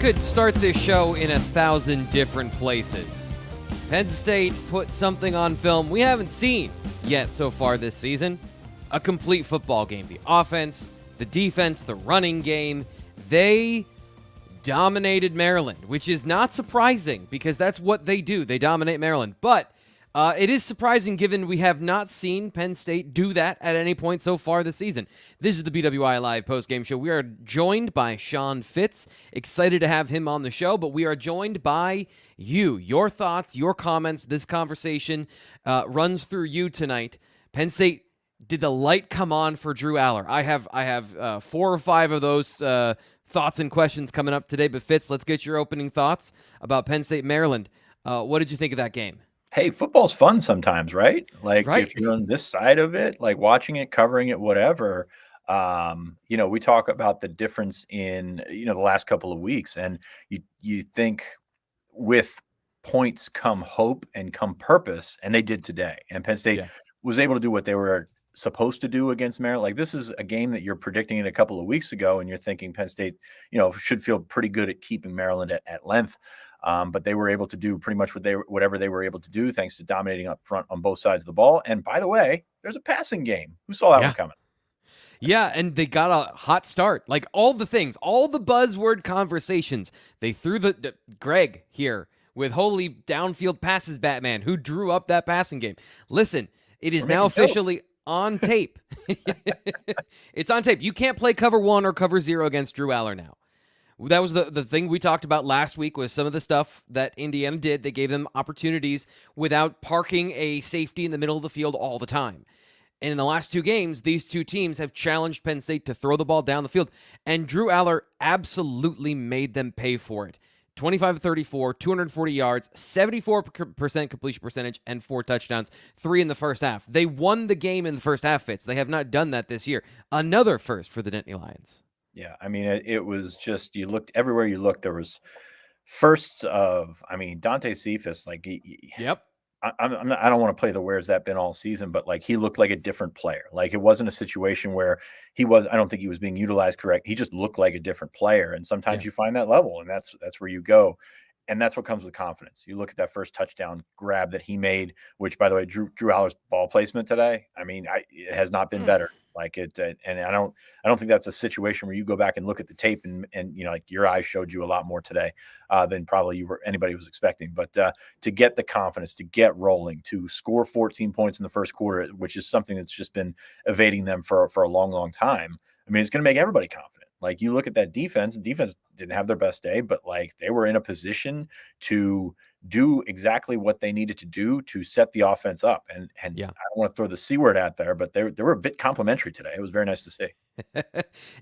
could start this show in 1,000 different places. Penn State put something on film we haven't seen yet so far this season. A complete football game. The offense, the defense, the running game. They dominated Maryland, which is not surprising because that's what they do. They dominate Maryland. But it is surprising given we have not seen Penn State do that at any point so far this season. This is the BWI Live postgame show. We are joined by Sean Fitz. Excited to have him on the show, but we are joined by you. Your thoughts, your comments. This conversation runs through you tonight. Penn State, did the light come on for Drew Allar? I have 4 or 5 of those thoughts and questions coming up today. But Fitz, let's get your opening thoughts about Penn State, Maryland. What did you think of that game? Hey, football's fun sometimes, right? Like Right. if you're on this side of it, like watching it, covering it, whatever. We talk about the difference in, the last couple of weeks, and you think with points come hope and come purpose, and they did today. And Penn State was able to do what they were supposed to do against Maryland. Like this is a game that you're predicting it a couple of weeks ago, and you're thinking Penn State, should feel pretty good at keeping Maryland at length. But they were able to do pretty much whatever they were able to do thanks to dominating up front on both sides of the ball. And by the way, there's a passing game. Who saw that one coming? Yeah, and they got a hot start. Like all the things, all the buzzword conversations. They threw the Greg here with holy downfield passes Batman, who drew up that passing game. Listen, it is now officially on tape. It's on tape. You can't play cover 1 or cover 0 against Drew Allar now. That was the thing we talked about last week was some of the stuff that Indiana did. They gave them opportunities without parking a safety in the middle of the field all the time. And in the last 2 games, these 2 teams have challenged Penn State to throw the ball down the field. And Drew Allar absolutely made them pay for it. 25-34, 240 yards, 74% completion percentage, and 4 touchdowns, 3 in the first half. They won the game in the first half, Fitz. They have not done that this year. Another first for the Nittany Lions. Yeah, I mean, it was just, you looked everywhere you looked, there was firsts of, Dante Cephas, like, Yep. I don't want to play the where's that been all season, but like he looked like a different player. Like it wasn't a situation where I don't think he was being utilized correct. He just looked like a different player. And sometimes you find that level, and that's where you go. And that's what comes with confidence. You look at that first touchdown grab that he made, which, by the way, Drew Allar's ball placement today, it has not been better. Like it, and I don't think that's a situation where you go back and look at the tape and like your eyes showed you a lot more today than probably anybody was expecting. But to get the confidence, to get rolling, to score 14 points in the first quarter, which is something that's just been evading them for a long, long time. It's going to make everybody confident. Like you look at that defense, and defense didn't have their best day, but like they were in a position to do exactly what they needed to do to set the offense up. And I don't want to throw the C word out there, but they were a bit complimentary today. It was very nice to see.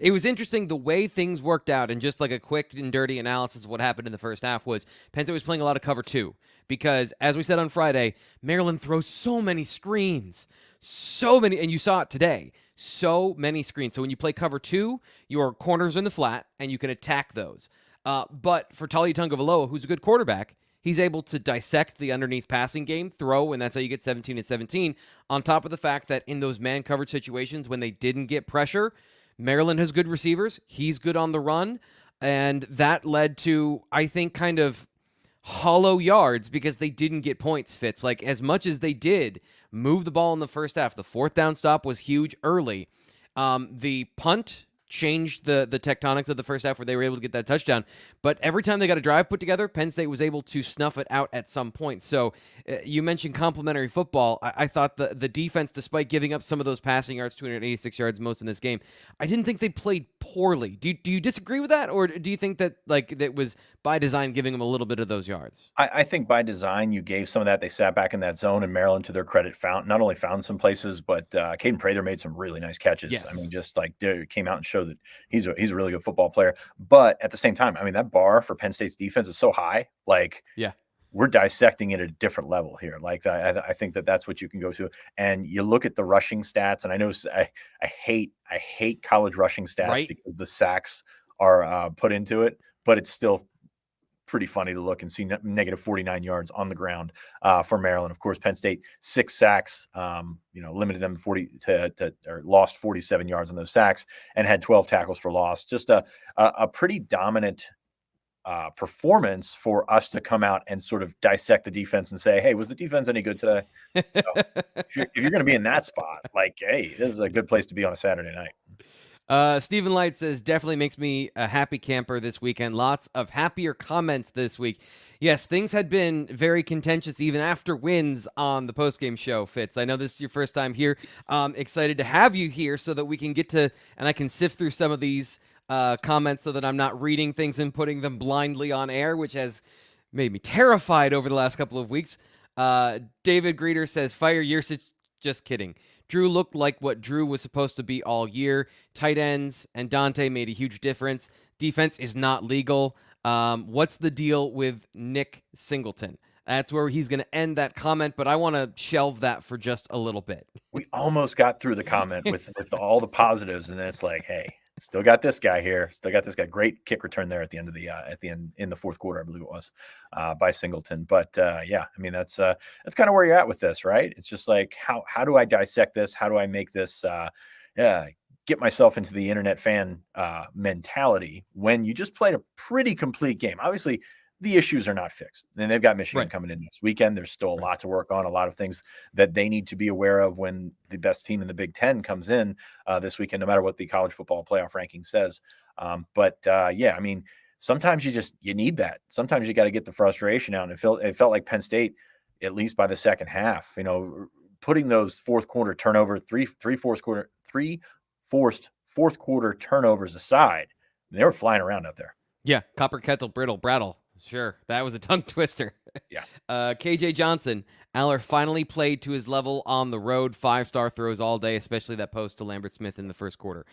It was interesting the way things worked out, and just like a quick and dirty analysis of what happened in the first half was Penn State was playing a lot of cover 2 because, as we said on Friday, Maryland throws so many screens, and you saw it today, so many screens. So when you play cover 2, your corners in the flat, and you can attack those. But for Taulia Tagovailoa, who's a good quarterback, he's able to dissect the underneath passing game, throw, and that's how you get 17-17, on top of the fact that in those man-covered situations when they didn't get pressure, Maryland has good receivers. He's good on the run, and that led to, I think, kind of hollow yards because they didn't get points, Fitz. Like, as much as they did move the ball in the first half, the 4th down stop was huge early. The punt changed the tectonics of the first half where they were able to get that touchdown. But every time they got a drive put together, Penn State was able to snuff it out at some point. So you mentioned complimentary football. I thought the defense, despite giving up some of those passing yards, 286 yards most in this game, I didn't think they played poorly. Do you disagree with that? Or do you think that that was by design giving them a little bit of those yards? I think by design you gave some of that. They sat back in that zone, and Maryland, to their credit, not only found some places, but Caden Prather made some really nice catches. Yes. Just like came out and showed that he's a really good football player. But at the same time, that bar for Penn State's defense is so high. Like, we're dissecting it at a different level here. Like, I think that's what you can go to. And you look at the rushing stats, and I know I hate college rushing stats because the sacks are put into it, but it's still pretty funny to look and see negative 49 yards on the ground for Maryland. Of course, Penn State 6 sacks, limited them or lost 47 yards on those sacks and had 12 tackles for loss. Just a pretty dominant performance for us to come out and sort of dissect the defense and say, hey, was the defense any good today? So if you're going to be in that spot, like, hey, this is a good place to be on a Saturday night. Stephen Light says, definitely makes me a happy camper this weekend. Lots of happier comments this week. Yes, things had been very contentious even after wins on the postgame show, Fitz. I know this is your first time here. Excited to have you here so that we can get to, and I can sift through some of these comments so that I'm not reading things and putting them blindly on air, which has made me terrified over the last couple of weeks. David Greeter says, fire Yursich. Just kidding. Drew looked like what Drew was supposed to be all year. Tight ends and Dante made a huge difference. Defense is not legal. What's the deal with Nick Singleton? That's where he's going to end that comment, but I want to shelve that for just a little bit. We almost got through the comment with all the positives, and then it's like, hey, still got this guy here. Still got this guy. Great kick return there at the end in the fourth quarter, I believe it was, by Singleton. But yeah, I mean that's kind of where you're at with this, right? It's just like how do I dissect this? How do I make this get myself into the internet fan mentality when you just played a pretty complete game? Obviously, the issues are not fixed. And they've got Michigan coming in this weekend. There's still a lot to work on, a lot of things that they need to be aware of when the best team in the Big Ten comes in this weekend, no matter what the college football playoff ranking says. Yeah, I mean, sometimes you need that. Sometimes you got to get the frustration out. And it felt like Penn State, at least by the second half, putting those fourth quarter turnover, three forced fourth quarter turnovers aside, they were flying around out there. Yeah, copper kettle, brittle, brattle. Sure, that was a tongue twister. Yeah. KJ Johnson, Allar finally played to his level on the road. 5-star throws all day, especially that post to Lambert Smith in the first quarter.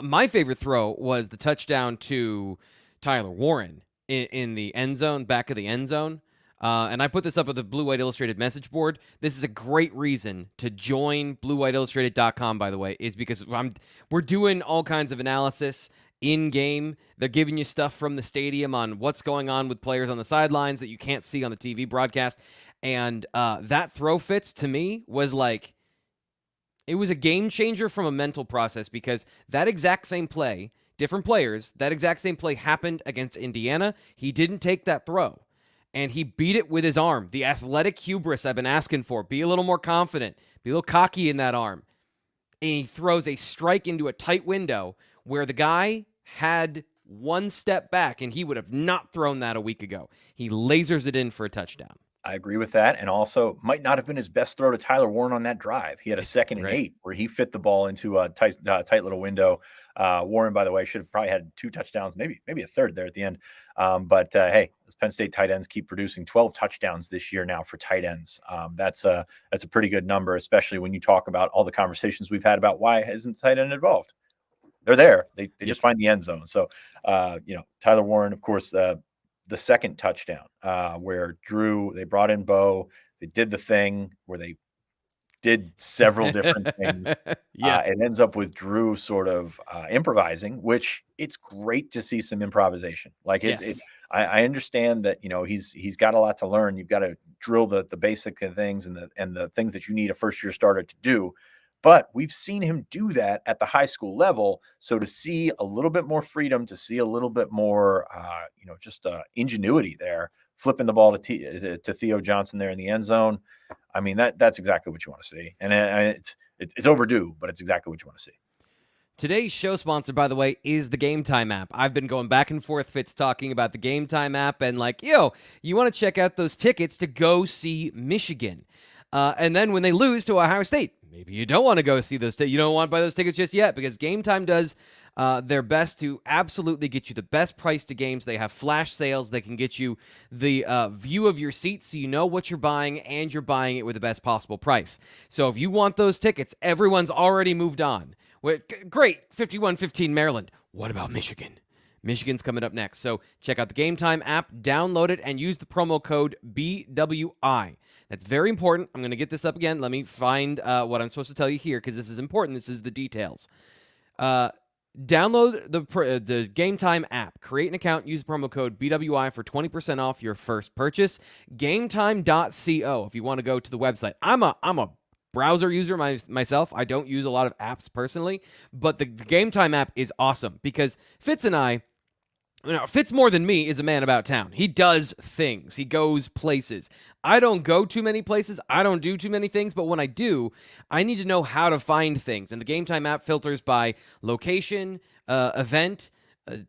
My favorite throw was the touchdown to Tyler Warren in the end zone, back of the end zone. And I put this up at the Blue White Illustrated message board. This is a great reason to join BlueWhiteIllustrated.com, by the way, is because we're doing all kinds of analysis in-game. They're giving you stuff from the stadium on what's going on with players on the sidelines that you can't see on the TV broadcast. And that throw, Fitz, to me, was like, it was a game changer from a mental process, because that exact same play, different players, that exact same play happened against Indiana. He didn't take that throw, and he beat it with his arm. The athletic hubris I've been asking for. Be a little more confident. Be a little cocky in that arm. And he throws a strike into a tight window where the guy had one step back, and he would have not thrown that a week ago. He lasers it in for a touchdown. I agree with that. And also might not have been his best throw to Tyler Warren on that drive. He had a 2nd and 8 where he fit the ball into a tight little window. Warren, by the way, should have probably had 2 touchdowns, maybe a third there at the end. Hey, those Penn State tight ends keep producing 12 touchdowns this year now for tight ends. That's a pretty good number, especially when you talk about all the conversations we've had about why isn't the tight end involved. They're there. They just find the end zone. So, Tyler Warren, of course, the second touchdown where Drew, they brought in Bo, they did the thing where they did several different things. It ends up with Drew sort of improvising, which it's great to see some improvisation. Like I understand that, he's got a lot to learn. You've got to drill the basic things and the things that you need a first year starter to do. But we've seen him do that at the high school level. So to see a little bit more freedom, to see a little bit more, ingenuity there, flipping the ball to Theo Johnson there in the end zone. I mean, that's exactly what you want to see. And it's overdue, but it's exactly what you want to see. Today's show sponsor, by the way, is the Game Time app. I've been going back and forth, Fitz, talking about the Game Time app and you want to check out those tickets to go see Michigan. And then when they lose to Ohio State, maybe you don't want to go see those. You don't want to buy those tickets just yet, because Game Time does their best to absolutely get you the best price to games. They have flash sales. They can get you the view of your seats so you know what you're buying, and you're buying it with the best possible price. So if you want those tickets, everyone's already moved on. Great, 51-15 Maryland. What about Michigan? Michigan's coming up next. So check out the Game Time app, download it, and use the promo code BWI. That's very important. I'm going to get this up again. Let me find what I'm supposed to tell you here, because this is important. This is the details. Download the Game Time app. Create an account. Use the promo code BWI for 20% off your first purchase. GameTime.co if you want to go to the website. I'm a browser user myself. I don't use a lot of apps personally, but the Game Time app is awesome, because Fitz and I, Now, Fitz more than me is a man about town. He does things. He goes places. I don't go too many places. I don't do too many things. But when I do, I need to know how to find things. And the Game Time app filters by location, event,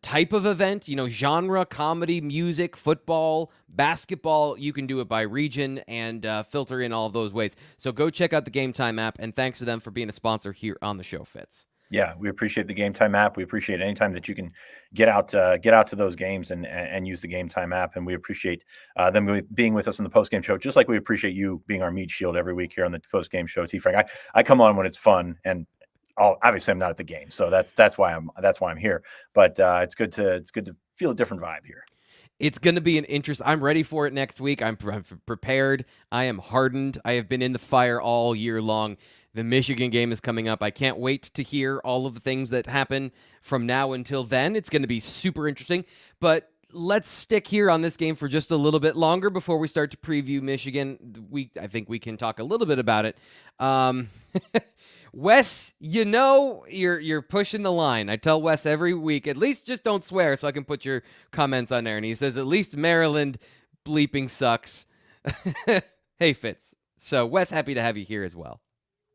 type of event, genre, comedy, music, football, basketball. You can do it by region and filter in all of those ways. So go check out the Game Time app. And thanks to them for being a sponsor here on the show, Fitz. Yeah, we appreciate the Game Time app. We appreciate any time that you can get out to those games and use the Game Time app. And we appreciate them being with us on the postgame show, just like we appreciate you being our meat shield every week here on the postgame show. T. Frank, I come on when it's fun, and obviously I'm not at the game, so that's why I'm here. But it's good to feel a different vibe here. It's going to be an interest. I'm ready for it next week. I'm prepared. I am hardened. I have been in the fire all year long. The Michigan game is coming up. I can't wait to hear all of the things that happen from now until then. It's going to be super interesting. But let's stick here on this game for just a little bit longer before we start to preview Michigan. I think we can talk a little bit about it. Wes, you're pushing the line. I tell Wes every week, at least just don't swear so I can put your comments on there. And he says, at least Maryland bleeping sucks. Hey, Fitz. So, Wes, happy to have you here as well.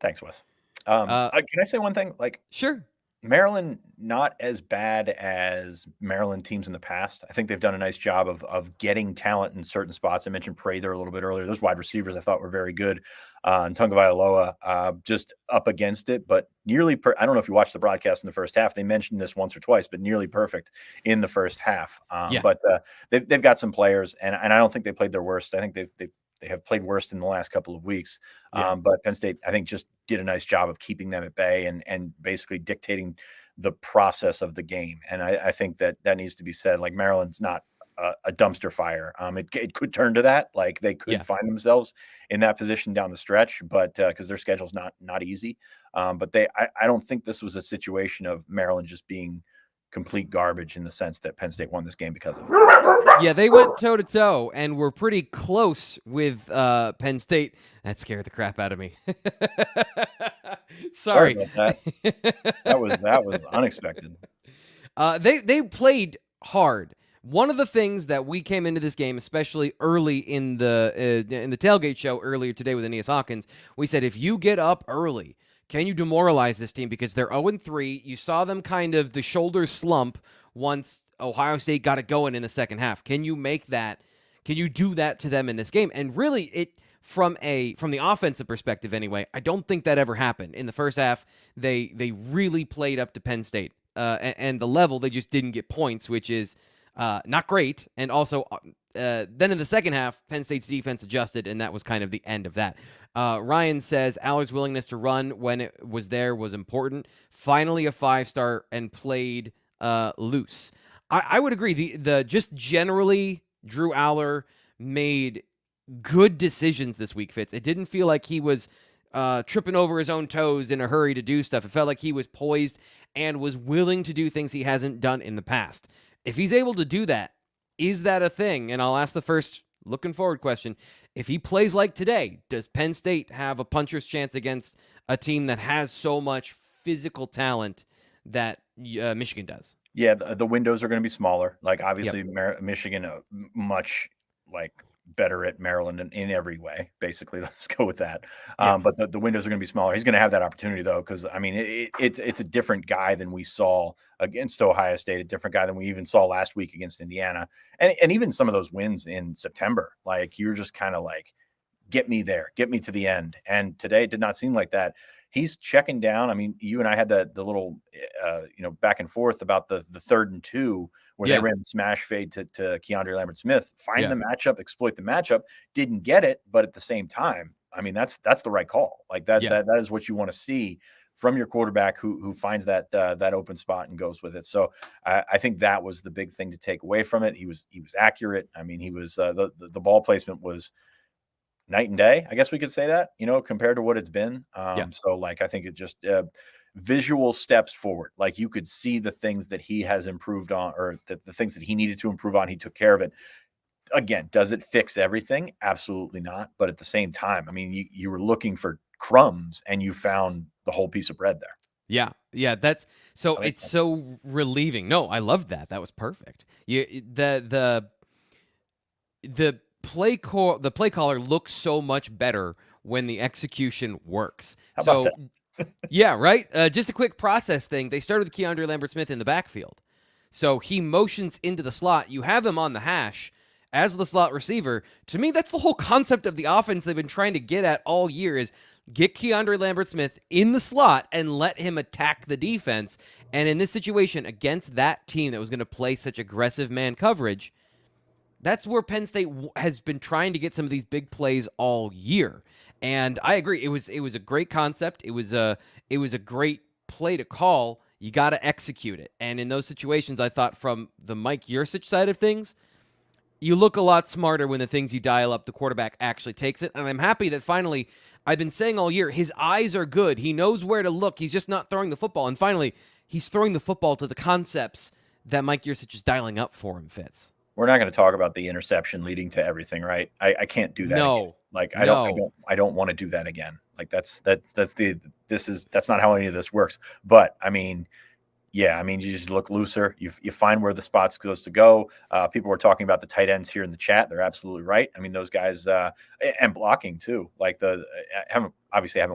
Thanks, Wes. Can I say one thing? Sure. Maryland, not as bad as Maryland teams in the past. I think they've done a nice job of getting talent in certain spots. I mentioned Prather a little bit earlier. Those wide receivers I thought were very good. And Tagovailoa just up against it, but nearly I don't know if you watched the broadcast in the first half. They mentioned this once or twice, but nearly perfect in the first half. But they've got some players, and I don't think they played their worst. I think they have played worst in the last couple of weeks. But Penn State, I think, just did a nice job of keeping them at bay and basically dictating the process of the game. And I think that needs to be said. Like, Maryland's not a dumpster fire. It could turn to that. Like, they could find themselves in that position down the stretch, but because their schedule's not easy. But I don't think this was a situation of Maryland just being complete garbage in the sense that Penn State won this game because of it. Yeah, they went toe-to-toe and were pretty close with Penn State. That scared the crap out of me. Sorry about that. That was unexpected. They played hard. One of the things that we came into this game, especially early in the tailgate show earlier today with Aeneas Hawkins, we said, if you get up early, can you demoralize this team? Because they're 0-3. You saw them kind of the shoulders slump once Ohio State got it going in the second half. Can you make that? Can you do that to them in this game? And really, from the offensive perspective anyway, I don't think that ever happened. In the first half, they really played up to Penn State. And the level, they just didn't get points, which is not great. And also, then in the second half, Penn State's defense adjusted, and that was kind of the end of that. Ryan says Allar's willingness to run when it was there was important. Finally a 5-star and played loose. I would agree. The just generally, Drew Allar made good decisions this week, Fitz. It didn't feel like he was tripping over his own toes in a hurry to do stuff. It felt like he was poised and was willing to do things he hasn't done in the past. If he's able to do that, is that a thing? And I'll ask the first looking forward question. If he plays like today, does Penn State have a puncher's chance against a team that has so much physical talent that Michigan does? Yeah, the windows are going to be smaller. Like, obviously, Michigan much better at Maryland in every way. Basically, let's go with that. But the windows are going to be smaller. He's going to have that opportunity though, because I mean, it's a different guy than we saw against Ohio State, a different guy than we even saw last week against Indiana, and even some of those wins in September. Like, you're just kind of like, get me there, get me to the end. And today it did not seem like that. He's checking down. I mean, you and I had the little, back and forth about the 3rd and 2 where they ran the smash fade to Keandre Lambert-Smith, find the matchup, exploit the matchup, didn't get it. But at the same time, I mean, that's the right call. Like that is what you want to see from your quarterback who finds that open spot and goes with it. So I think that was the big thing to take away from it. He was accurate. I mean, he was the ball placement was night and day, I guess we could say that, compared to what it's been. So like, I think it just visual steps forward. Like, you could see the things that he has improved on, or the things that he needed to improve on. He took care of it. Again, does it fix everything? Absolutely not. But at the same time, I mean, you were looking for crumbs and you found the whole piece of bread there. Yeah. Yeah, that's so I like it's that. so relieving. No, I loved that. That was perfect. The play caller looks so much better when the execution works. How about So that? yeah, right. Just a quick process thing. They started with Keandre Lambert-Smith in the backfield, so he motions into the slot. You have him on the hash as the slot receiver. To me, that's the whole concept of the offense they've been trying to get at all year: is get Keandre Lambert-Smith in the slot and let him attack the defense. And in this situation against that team that was going to play such aggressive man coverage, that's where Penn State has been trying to get some of these big plays all year. And I agree, it was a great concept. It was a great play to call. You got to execute it. And in those situations, I thought from the Mike Yursich side of things, you look a lot smarter when the things you dial up, the quarterback actually takes it. And I'm happy that finally, I've been saying all year, his eyes are good. He knows where to look. He's just not throwing the football. And finally, he's throwing the football to the concepts that Mike Yursich is dialing up for him, Fitz. We're not going to talk about the interception leading to everything, right? I can't do that again. No, Like no. I don't want to do that again. Like that's not how any of this works. But I mean, yeah, I mean, you just look looser. You find where the spots goes to go. People were talking about the tight ends here in the chat. They're absolutely right. I mean, those guys and blocking too. Like I haven't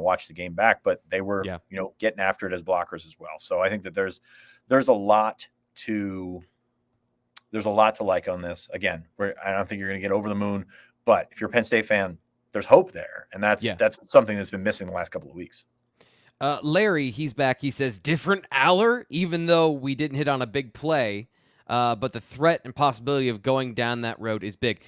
watched the game back, but they were Yeah. getting after it as blockers as well. So I think that there's a lot to like on this. Again, I don't think you're going to get over the moon, but if you're a Penn State fan, there's hope there, and that's something that's been missing the last couple of weeks. Larry, he's back. He says, different Allar, even though we didn't hit on a big play, but the threat and possibility of going down that road is big.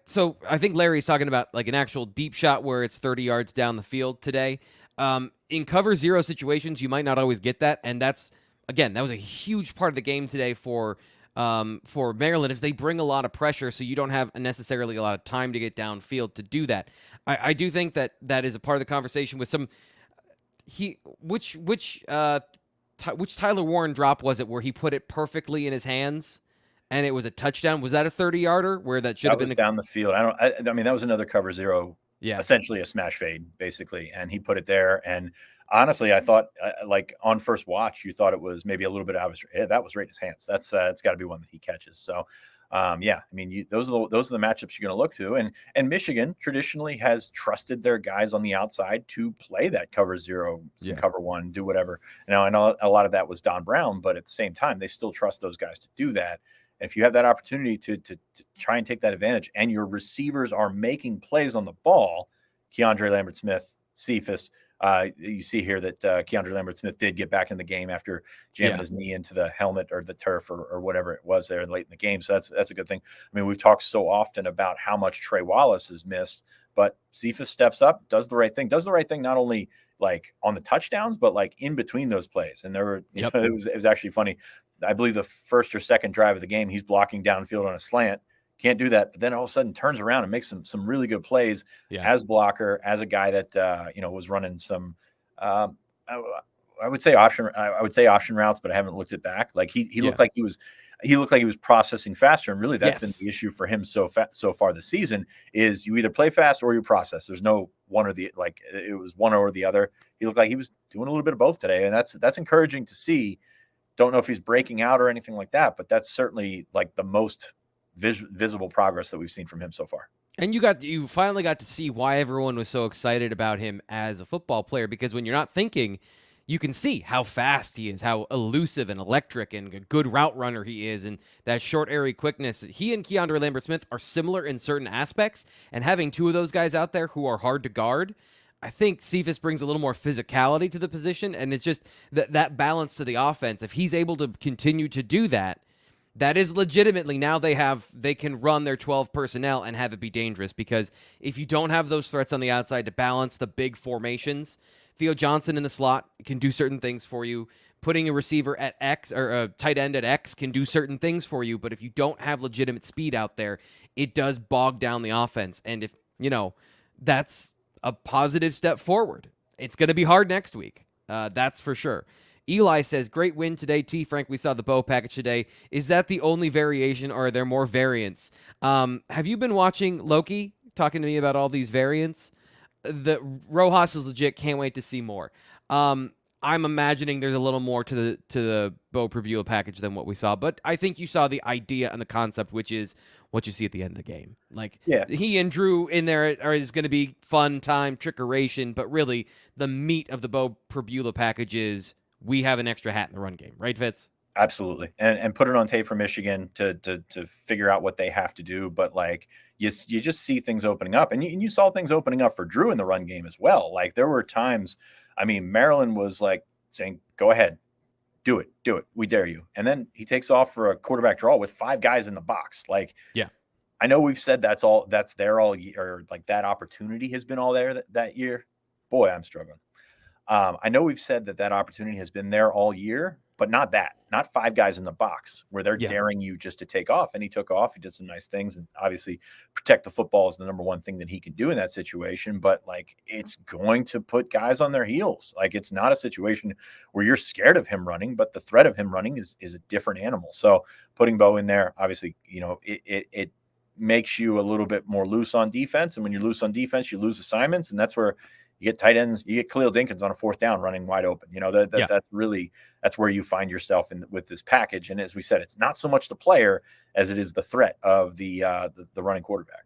So I think Larry's talking about like an actual deep shot where it's 30 yards down the field today. In cover zero situations, you might not always get that, and that was a huge part of the game today for Maryland, is they bring a lot of pressure, so you don't have necessarily a lot of time to get downfield to do that. I do think that is a part of the conversation with some. Which Tyler Warren drop was it where he put it perfectly in his hands and it was a touchdown? Was that a 30-yarder where that should have been down the field? I mean, that was another cover zero. Yeah. Essentially a smash fade, basically, and he put it there. And honestly, I thought, like on first watch, you thought it was maybe a little bit out of his. That was right in his hands. It's got to be one that he catches. So, yeah, I mean, those are the matchups you're going to look to. And Michigan traditionally has trusted their guys on the outside to play that cover zero, cover one, do whatever. Now, I know a lot of that was Don Brown, but at the same time, they still trust those guys to do that. And if you have that opportunity to try and take that advantage, and your receivers are making plays on the ball, Keandre Lambert-Smith, Cephas, you see here that Keandre Lambert-Smith did get back in the game after jamming his knee into the helmet or the turf or whatever it was there late in the game. So that's a good thing. I mean, we've talked so often about how much Trey Wallace has missed, but Cephas steps up, does the right thing not only like on the touchdowns, but like in between those plays. And there were, it was actually funny. I believe the first or second drive of the game, he's blocking downfield on a slant. Can't do that. But then all of a sudden turns around and makes some really good plays as blocker, as a guy that, was running some, I would say option routes, but I haven't looked at back. Like he looked like he was processing faster. And really that's been the issue for him so far this season is you either play fast or you process. There's no one or the, like it was one or the other. He looked like he was doing a little bit of both today. And that's encouraging to see. Don't know if he's breaking out or anything like that, but that's certainly like the most visible progress that we've seen from him so far. And you finally got to see why everyone was so excited about him as a football player, because when you're not thinking, you can see how fast he is, how elusive and electric and a good route runner he is, and that short area quickness. He and Keandre Lambert-Smith are similar in certain aspects, and having two of those guys out there who are hard to guard, I think Cephas brings a little more physicality to the position, and it's just that balance to the offense. If he's able to continue to do that, that is legitimately now they can run their 12 personnel and have it be dangerous, because if you don't have those threats on the outside to balance the big formations, Theo Johnson in the slot can do certain things for you. Putting a receiver at X or a tight end at X can do certain things for you, but if you don't have legitimate speed out there, it does bog down the offense. And if, that's a positive step forward. It's going to be hard next week. That's for sure. Eli says, great win today, T. Frank. We saw the bow package today. Is that the only variation, or are there more variants? Have you been watching Loki, talking to me about all these variants? The Rojas is legit. Can't wait to see more. I'm imagining there's a little more to the Bo Prabula package than what we saw, but I think you saw the idea and the concept, which is what you see at the end of the game. Like Yeah, he and Drew in there is going to be fun time trickeration, but really the meat of the Bo Prabula package is we have an extra hat in the run game, right, Fitz? absolutely. And put it on tape for Michigan to figure out what they have to do. But like you just see things opening up, and you saw things opening up for Drew in the run game as well. Like there were times, I mean, Maryland was like saying, "Go ahead, do it, we dare you," and then he takes off for a quarterback draw with 5 guys in the box. Like, Yeah. I know we've said that's there all year, or like that opportunity has been all there that year. Boy, I'm struggling. I know we've said that opportunity has been there all year, but not 5 guys in the box where they're daring you just to take off. And he took off. He did some nice things, and obviously protect the football is the number one thing that he can do in that situation. But like, it's going to put guys on their heels. Like, it's not a situation where you're scared of him running, but the threat of him running is a different animal. So putting Bo in there, obviously, it makes you a little bit more loose on defense. And when you're loose on defense, you lose assignments. And that's where you get tight ends, you get Khalil Dinkins on a 4th down running wide open. That's where you find yourself with this package. And as we said, it's not so much the player as it is the threat of the running quarterback.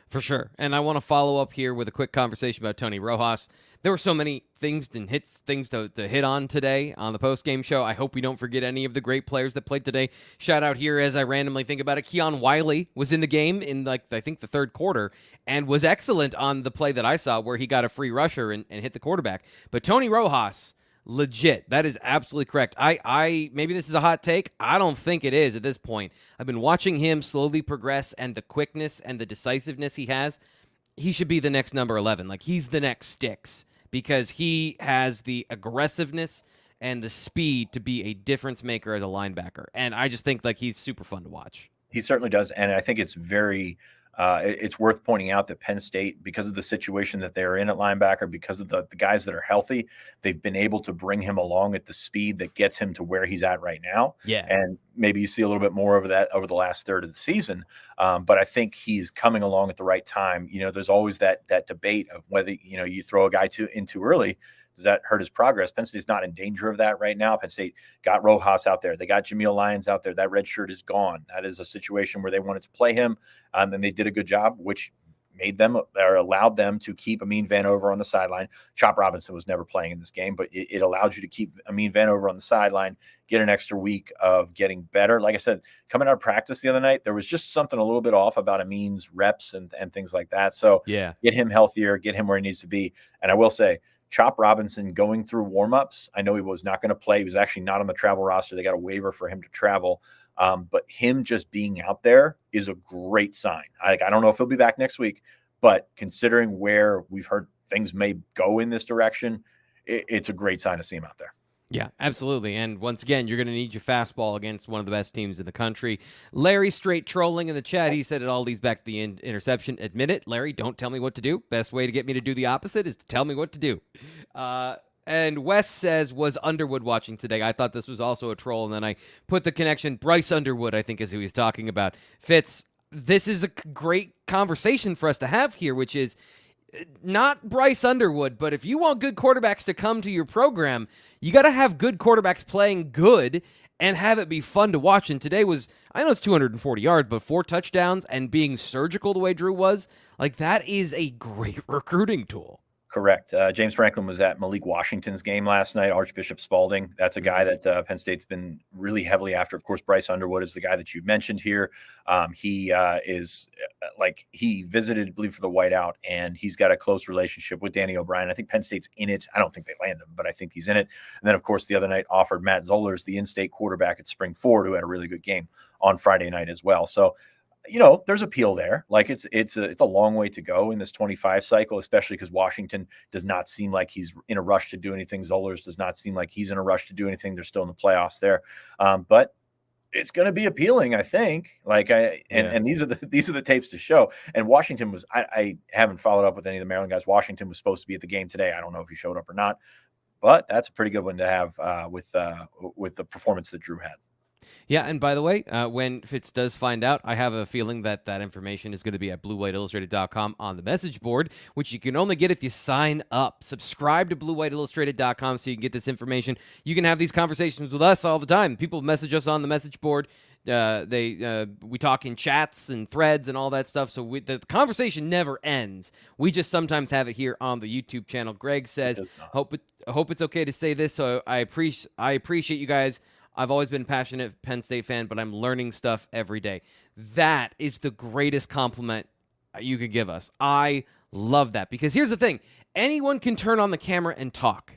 For sure. And I want to follow up here with a quick conversation about Tony Rojas. There were so many things to hit on today on the post-game show. I hope we don't forget any of the great players that played today. Shout out here as I randomly think about it. Keon Wiley was in the game in I think the 3rd quarter and was excellent on the play that I saw where he got a free rusher and hit the quarterback. But Tony Rojas, legit. That is absolutely correct. I maybe this is a hot take. I don't think it is at this point. I've been watching him slowly progress, and the quickness and the decisiveness he has. He should be the next number 11. Like, he's the next Sticks because he has the aggressiveness and the speed to be a difference maker as a linebacker. And I just think like he's super fun to watch. He certainly does. And I think it's it's worth pointing out that Penn State, because of the situation that they're in at linebacker, because of the guys that are healthy, they've been able to bring him along at the speed that gets him to where he's at right now. Yeah. And maybe you see a little bit more of that over the last third of the season. But I think he's coming along at the right time. There's always that debate of whether, you throw a guy in too early. Does that hurt his progress? Penn State's not in danger of that right now. Penn State got Rojas out there. They got Jameel Lyons out there. That red shirt is gone. That is a situation where they wanted to play him, and they did a good job, which allowed them to keep Amin Vanover on the sideline. Chop Robinson was never playing in this game, but it allowed you to keep Amin Vanover on the sideline, get an extra week of getting better. Like I said, coming out of practice the other night, there was just something a little bit off about Amin's reps and things like that. So yeah, get him healthier, get him where he needs to be. And I will say, Chop Robinson going through warmups, I know he was not going to play. He was actually not on the travel roster. They got a waiver for him to travel. But him just being out there is a great sign. I don't know if he'll be back next week, but considering where we've heard things may go in this direction, it's a great sign to see him out there. Yeah, absolutely. And once again, you're going to need your fastball against one of the best teams in the country. Larry straight trolling in the chat. He said it all leads back to the interception. Admit it, Larry, don't tell me what to do. Best way to get me to do the opposite is to tell me what to do. And Wes says, was Underwood watching today? I thought this was also a troll, and then I put the connection. Bryce Underwood, I think, is who he's talking about. Fitz, this is a great conversation for us to have here, which is not Bryce Underwood, but if you want good quarterbacks to come to your program, you got to have good quarterbacks playing good and have it be fun to watch. And today was, I know it's 240 yards, but 4 touchdowns and being surgical the way Drew was, like that is a great recruiting tool. Correct. James Franklin was at Malik Washington's game last night, Archbishop Spalding. That's a guy that Penn State's been really heavily after. Of course, Bryce Underwood is the guy that you mentioned here. He visited, I believe, for the whiteout, and he's got a close relationship with Danny O'Brien. I think Penn State's in it. I don't think they land him, but I think he's in it. And then, of course, the other night offered Matt Zollers, the in-state quarterback at Spring Ford, who had a really good game on Friday night as well. So, there's appeal there. Like it's a long way to go in this 25 cycle, especially because Washington does not seem like he's in a rush to do anything. Zollers does not seem like he's in a rush to do anything. They're still in the playoffs there. But it's going to be appealing, I think. And these are the tapes to show. And Washington was, I haven't followed up with any of the Maryland guys. Washington was supposed to be at the game today. I don't know if he showed up or not, but that's a pretty good one to have with the performance that Drew had. Yeah, and by the way, when Fitz does find out, I have a feeling that that information is going to be at bluewhiteillustrated.com on the message board, which you can only get if you sign up. Subscribe to bluewhiteillustrated.com so you can get this information. You can have these conversations with us all the time. People message us on the message board. We talk in chats and threads and all that stuff, so the conversation never ends. We just sometimes have it here on the YouTube channel. Greg says, hope it's okay to say this, so I appreciate you guys. I've always been a passionate Penn State fan, but I'm learning stuff every day. That is the greatest compliment you could give us. I love that, because here's the thing. Anyone can turn on the camera and talk,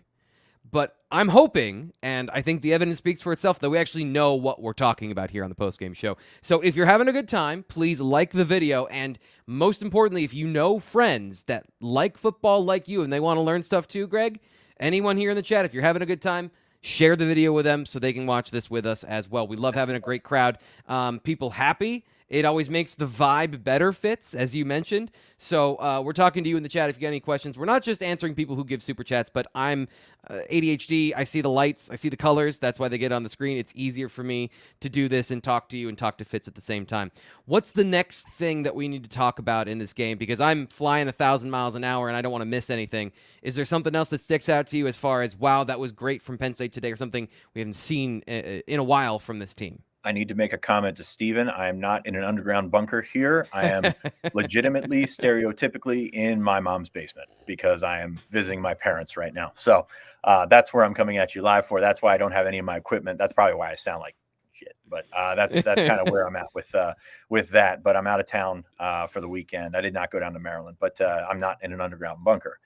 but I'm hoping, and I think the evidence speaks for itself, that we actually know what we're talking about here on the postgame show. So if you're having a good time, please like the video, and most importantly, if you know friends that like football like you and they want to learn stuff too, Greg, anyone here in the chat, if you're having a good time, share the video with them so they can watch this with us as well. We love having a great crowd. People happy. It always makes the vibe better, Fitz, as you mentioned. So we're talking to you in the chat if you got any questions. We're not just answering people who give super chats, but I'm ADHD. I see the lights. I see the colors. That's why they get on the screen. It's easier for me to do this and talk to you and talk to Fitz at the same time. What's the next thing that we need to talk about in this game? Because I'm flying 1,000 miles an hour and I don't want to miss anything. Is there something else that sticks out to you as far as, wow, that was great from Penn State today, or something we haven't seen in a while from this team? I need to make a comment to Steven. I am not in an underground bunker here. I am legitimately, stereotypically in my mom's basement because I am visiting my parents right now. So that's where I'm coming at you live for. That's why I don't have any of my equipment. That's probably why I sound like shit. But that's kind of where I'm at with that. But I'm out of town for the weekend. I did not go down to Maryland, but I'm not in an underground bunker.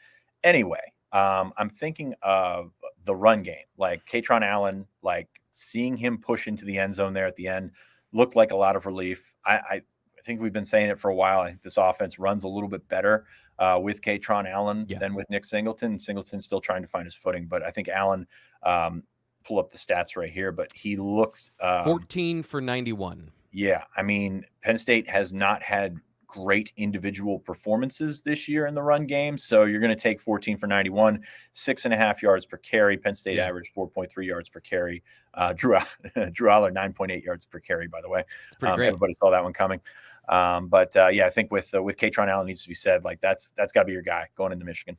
Anyway, I'm thinking of the run game, like Kaytron Allen, like seeing him push into the end zone there at the end looked like a lot of relief. I think we've been saying it for a while. I think this offense runs a little bit better with Kaytron Allen than with Nick Singleton. Singleton's still trying to find his footing, but I think Allen, pull up the stats right here, but he looks 14 for 91. Yeah. I mean, Penn State has not had great individual performances this year in the run game. So you're going to take 14 for 91, 6.5 yards per carry. Penn State averaged 4.3 yards per carry. Drew Allar, 9.8 yards per carry, by the way. Pretty great. Everybody saw that one coming. But I think with Kaytron Allen, needs to be said, like that's got to be your guy going into Michigan.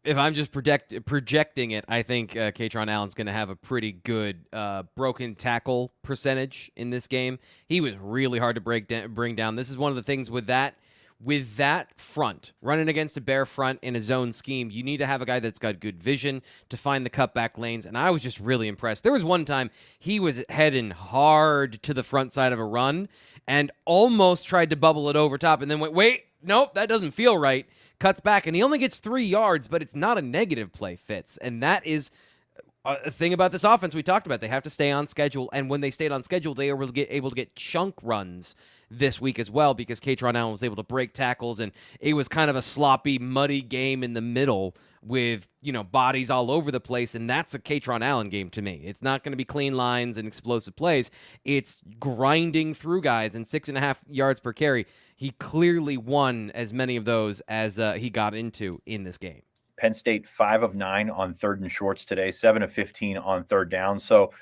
If I'm just projecting it, I think Kaytron Allen's going to have a pretty good broken tackle percentage in this game. He was really hard to bring down. This is one of the things with that front, running against a bare front in a zone scheme, you need to have a guy that's got good vision to find the cutback lanes, and I was just really impressed. There was one time he was heading hard to the front side of a run and almost tried to bubble it over top and then wait, nope, that doesn't feel right. Cuts back, and he only gets 3 yards, but it's not a negative play, Fitz. And that is a thing about this offense we talked about. They have to stay on schedule, and when they stayed on schedule, they were able to get chunk runs this week as well because Kaytron Allen was able to break tackles, and it was kind of a sloppy, muddy game in the middle with, bodies all over the place, and that's a Kaytron Allen game to me. It's not going to be clean lines and explosive plays. It's grinding through guys, and 6.5 yards per carry. He clearly won as many of those as he got into in this game. Penn State 5 of 9 on 3rd and shorts today, 7 of 15 on 3rd down. So,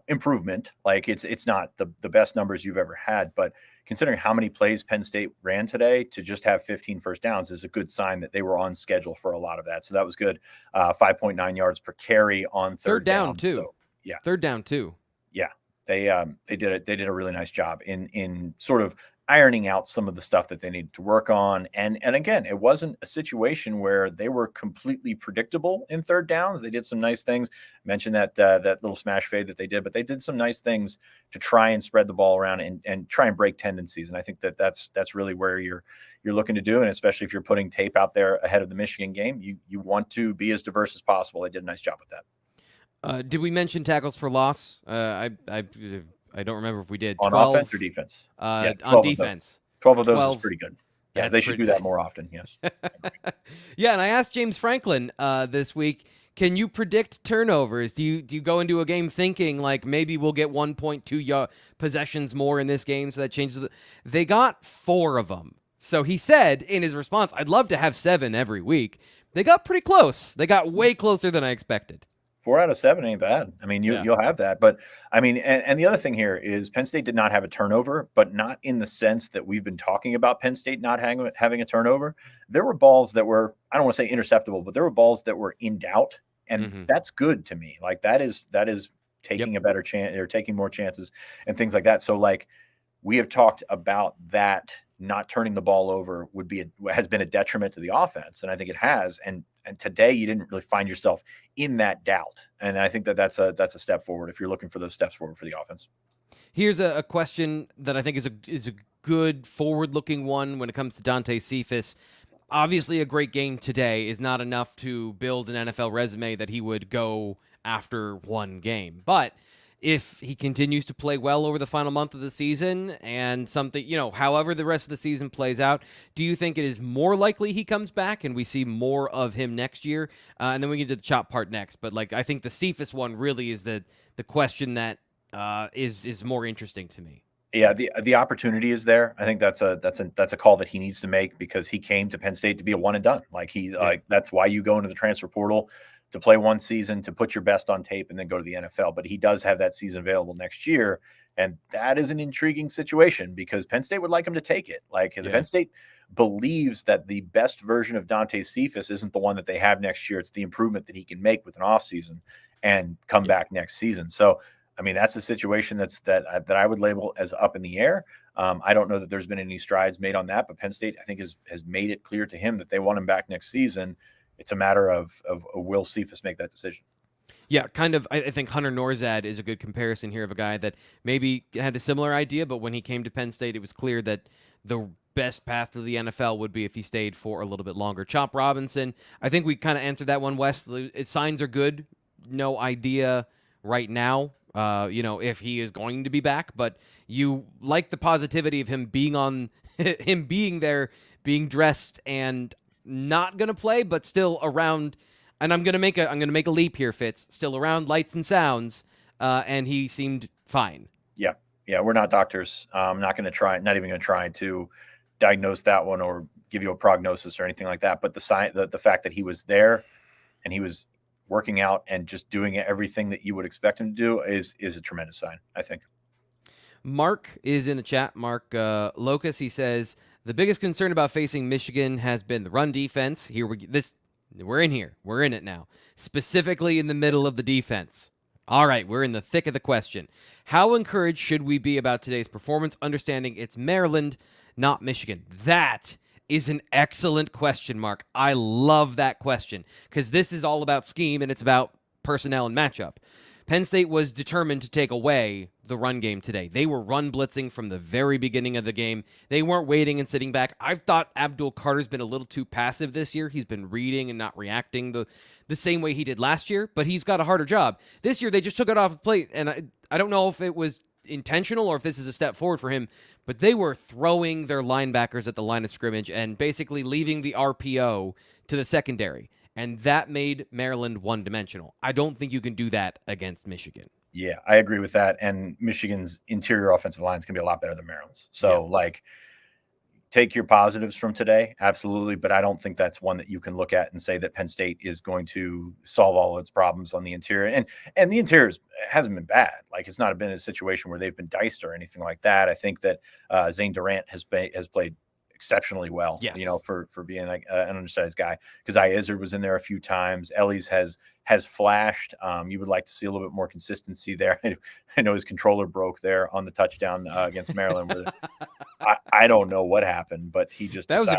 improvement. Like it's not the best numbers you've ever had, but considering how many plays Penn State ran today, to just have 15 first downs is a good sign that they were on schedule for a lot of that. So that was good. 5.9 yards per carry on third down too. So, yeah. 3rd down too. Yeah. They did a really nice job in sort of ironing out some of the stuff that they needed to work on. And again, it wasn't a situation where they were completely predictable in 3rd downs. They did some nice things. I mentioned that little smash fade that they did, but they did some nice things to try and spread the ball around and try and break tendencies. And I think that's really where you're looking to do. And especially if you're putting tape out there ahead of the Michigan game, you want to be as diverse as possible. They did a nice job with that. Did we mention tackles for loss? I don't remember if we did. On offense or defense? On defense. 12 of those is pretty good. Yeah, they should do that more often, yes. Yeah, and I asked James Franklin this week, can you predict turnovers? Do you go into a game thinking like maybe we'll get 1.2 possessions more in this game, so that changes They got 4 of them. So he said in his response, I'd love to have 7 every week. They got pretty close. They got way closer than I expected. 4 out of 7 ain't bad. I mean, you'll have that. But I mean, and the other thing here is Penn State did not have a turnover, but not in the sense that we've been talking about Penn State not having a turnover. There were balls that were, I don't want to say interceptable, but there were balls that were in doubt. And that's good to me. Like that is taking a better chance or taking more chances and things like that. So like we have talked about that not turning the ball over has been a detriment to the offense. And I think it has. And today you didn't really find yourself in that doubt. And I think that's a step forward if you're looking for those steps forward for the offense. Here's a question that I think is a good forward-looking one when it comes to Dante Cephas. Obviously, a great game today is not enough to build an NFL resume that he would go after one game. But if he continues to play well over the final month of the season and something, however the rest of the season plays out, do you think it is more likely he comes back and we see more of him next year? And then we can do the chop part next. But I think the Cephas one really is the question that is more interesting to me. Yeah, the opportunity is there. I think that's a call that he needs to make because he came to Penn State to be a one and done. That's why you go into the transfer portal to play one season, to put your best on tape, and then go to the NFL. But he does have that season available next year, and that is an intriguing situation because Penn State would like him to take it. Penn State believes that the best version of Dante Cephas isn't the one that they have next year. It's the improvement that he can make with an offseason and come back next season. So I mean, that's a situation that I would label as up in the air. I don't know that there's been any strides made on that, but Penn State, I think, has made it clear to him that they want him back next season. It's a matter of will Cephas make that decision? Yeah, kind of. I think Hunter Norzad is a good comparison here of a guy that maybe had a similar idea, but when he came to Penn State, it was clear that the best path to the NFL would be if he stayed for a little bit longer. Chop Robinson, I think we kind of answered that one, Wes. Signs are good. No idea right now. If he is going to be back, but you like the positivity of him being there, being dressed and not going to play, but still around. And I'm going to make a leap here, Fitz, still around lights and sounds. And he seemed fine. Yeah. We're not doctors. I'm not even going to try to diagnose that one or give you a prognosis or anything like that. But the fact that he was there and he was working out and just doing everything that you would expect him to do is a tremendous sign, I think. Mark is in the chat. Mark Locus, he says, the biggest concern about facing Michigan has been the run defense. We're in here. We're in it now. Specifically in the middle of the defense. All right, we're in the thick of the question. How encouraged should we be about today's performance, understanding it's Maryland, not Michigan? That is an excellent question, Mark. I love that question because this is all about scheme and it's about personnel and matchup. Penn State was determined to take away the run game today. They were run blitzing from the very beginning of the game. They weren't waiting and sitting back. I've thought Abdul Carter's been a little too passive this year. He's been reading and not reacting the same way he did last year, but he's got a harder job. This year, they just took it off the plate, and I don't know if it was intentional or if this is a step forward for him, but they were throwing their linebackers at the line of scrimmage and basically leaving the RPO to the secondary. And that made Maryland one-dimensional. I don't think you can do that against Michigan. Yeah, I agree with that. And Michigan's interior offensive line is going to be a lot better than Maryland's. So, take your positives from today, absolutely. But I don't think that's one that you can look at and say that Penn State is going to solve all its problems on the interior. And the interior hasn't been bad. It's not been a situation where they've been diced or anything like that. I think that Zane Durant has played exceptionally well, yes. For being an undersized guy. Because Izzard was in there a few times. Ellie's has flashed. You would like to see a little bit more consistency there. I know his controller broke there on the touchdown against Maryland. I don't know what happened, but he just that was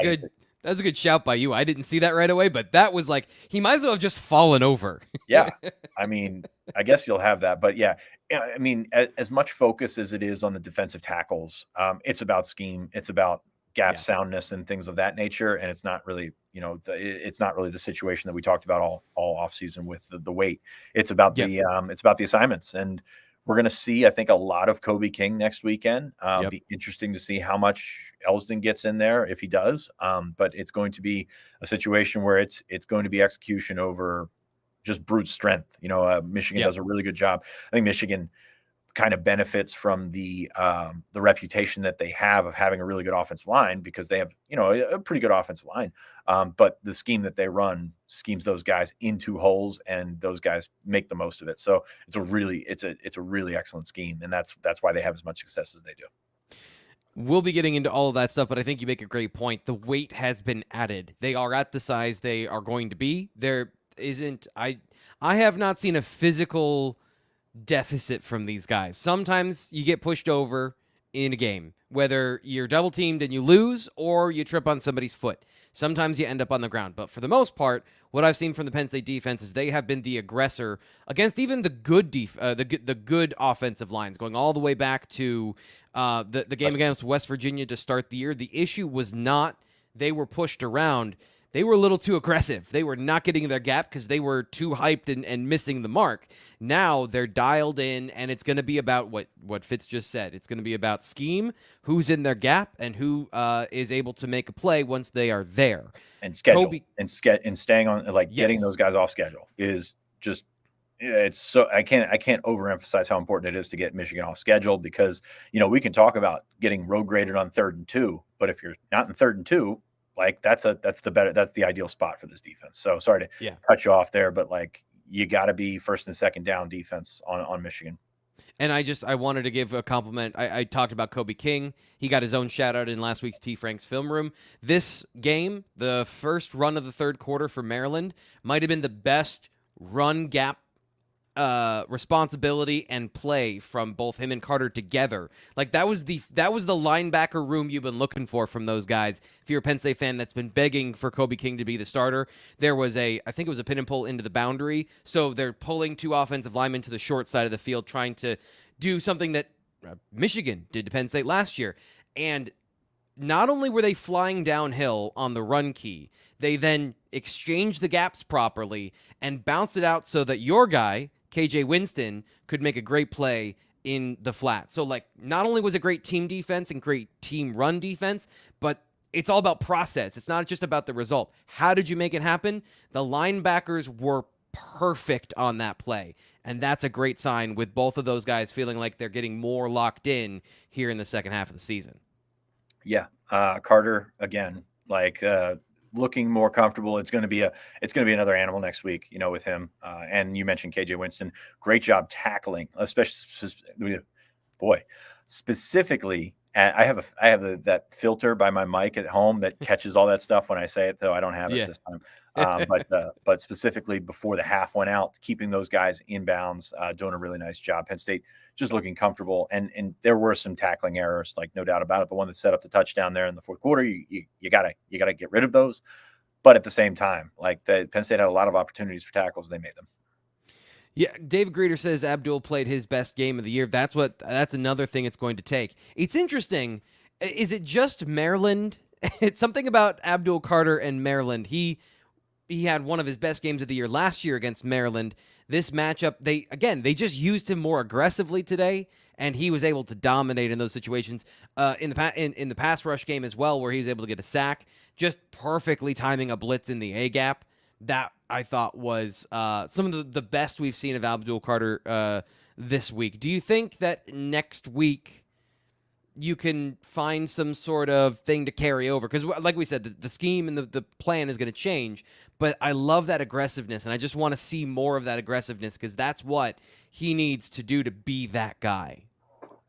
a good shout by you. I didn't see that right away, but that was he might as well have just fallen over. Yeah, I mean, I guess you'll have that, but yeah, I mean, as much focus as it is on the defensive tackles, it's about scheme. It's about gap soundness and things of that nature. And it's not really, it's not really the situation that we talked about all off season with the weight. It's about it's about the assignments. And we're going to see, I think, a lot of Kobe King next weekend. Be interesting to see how much Elston gets in there if he does. But it's going to be a situation where it's going to be execution over just brute strength. Michigan does a really good job. I think Michigan kind of benefits from the reputation that they have of having a really good offensive line, because they have, a pretty good offensive line. But the scheme that they run schemes those guys into holes, and those guys make the most of it. So it's a really excellent scheme, and that's why they have as much success as they do. We'll be getting into all of that stuff, but I think you make a great point. The weight has been added. They are at the size they are going to be. There isn't I have not seen a physical deficit from these guys. Sometimes you get pushed over in a game, whether you're double teamed and you lose or you trip on somebody's foot. Sometimes you end up on the ground. But for the most part, what I've seen from the Penn State defense is they have been the aggressor against even the good the good offensive lines, going all the way back to the game against West Virginia to start the year. The issue was not they were pushed around. They were a little too aggressive. They were not getting their gap because they were too hyped and missing the mark. Now they're dialed in, and it's going to be about what Fitz just said. It's going to be about scheme, who's in their gap, and who is able to make a play once they are there. And schedule. And staying on, getting those guys off schedule is just, it's so, I can't overemphasize how important it is to get Michigan off schedule, because, we can talk about getting road graded on 3rd and 2, but if you're not in 3rd and 2, that's the ideal spot for this defense. So sorry to cut you off there, but you got to be 1st and 2nd down defense on Michigan. And I wanted to give a compliment. I talked about Kobe King. He got his own shout out in last week's T. Frank's Film Room. This game, the first run of the 3rd quarter for Maryland, might have been the best run gap responsibility and play from both him and Carter together. That was the linebacker room you've been looking for from those guys. If you're a Penn State fan that's been begging for Kobe King to be the starter, there was I think it was a pin and pull into the boundary. So they're pulling 2 offensive linemen to the short side of the field, trying to do something that Michigan did to Penn State last year. And not only were they flying downhill on the run key, they then exchanged the gaps properly and bounced it out so that your guy, KJ Winston, could make a great play in the flat. So, not only was it great team defense and great team run defense, but it's all about process. It's not just about the result. How did you make it happen? The linebackers were perfect on that play, and that's a great sign with both of those guys feeling like they're getting more locked in here in the second half of the season. Yeah, Carter again, looking more comfortable. It's going to be another animal next week, with him. And you mentioned KJ Winston, great job tackling, especially specifically. I have that filter by my mic at home that catches all that stuff when I say it, though I don't have it this time. But specifically before the half went out, keeping those guys in bounds, doing a really nice job. Penn State just looking comfortable, and there were some tackling errors, no doubt about it. The one that set up the touchdown there in the 4th quarter, you gotta get rid of those. But at the same time, Penn State had a lot of opportunities for tackles, they made them. Yeah, David Greeter says Abdul played his best game of the year. That's another thing it's going to take. It's interesting. Is it just Maryland? It's something about Abdul Carter and Maryland. He had one of his best games of the year last year against Maryland. This matchup, they just used him more aggressively today, and he was able to dominate in those situations. In the pass rush game as well, where he was able to get a sack, just perfectly timing a blitz in the A gap. That I thought was some of the best we've seen of Abdul Carter this week. Do you think that next week you can find some sort of thing to carry over? Because like we said, the scheme and the plan is going to change, but I love that aggressiveness, and I just want to see more of that aggressiveness, because that's what he needs to do to be that guy.